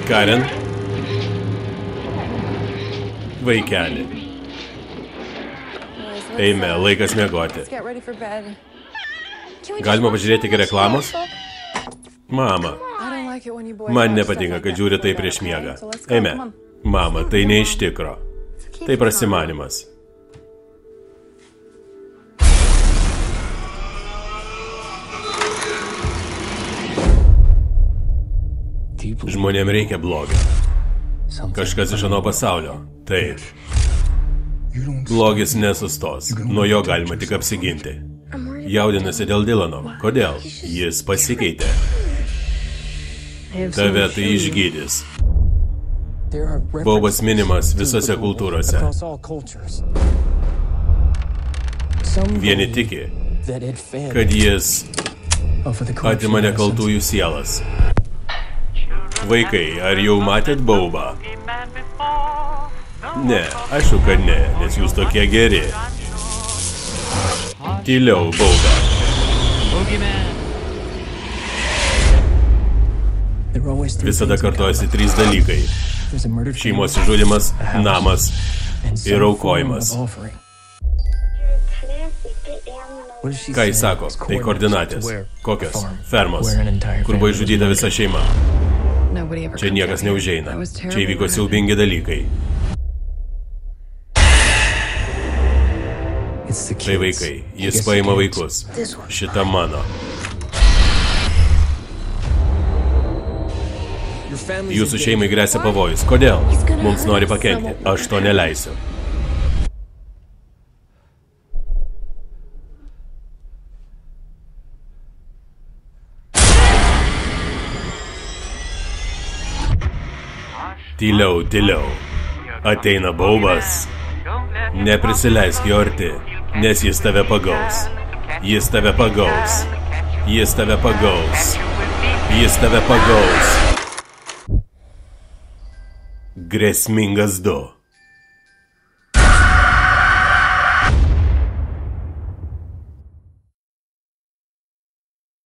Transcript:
Karen? Vaikeli. Eime, laikas miegoti. Galima pažiūrėti iki reklamos? Mama. Man nepatinka, kad žiūri tai prieš miegą. Eime. Mama, tai ne iš tikro. Tai prasimanimas. Žmonėm reikia blogio. Kažkas iš ano pasaulio. Taip. Blogis nesustos. Nuo jo galima tik apsiginti. Jaudinasi dėl Dylano. Kodėl? Jis pasikeitė. Tave tai išgydys. Bobas minimas visose kultūrose. Vieni tiki, kad jis atima nekaltųjų sielas. Vaikai, ar jau matėt Baubą? Ne, aišku, kad ne, nes jūs tokie geri. Tyliau, Bauba. Visada kartojasi 3 dalykai. Šeimos išžudymas, namas ir aukojimas. Ką jis sako? Tai koordinatės. Kokios? Fermos. Kur buvo išžudyta visa šeima. Čia niekas neužeina. Čia įvyko siaubingi dalykai. Tai vaikai. Jis paima vaikus. Šita mano. Jūsų šeimai gresia pavojus. Kodėl? Mums nori pakenkti. Aš to neleisiu. Tyliau, tyliau. Ateina Baubas. Neprisileisk jo arti, nes jis tave pagaus. Jis tave pagaus. Jis tave pagaus. Jis tave pagaus. Grėsmingas 2.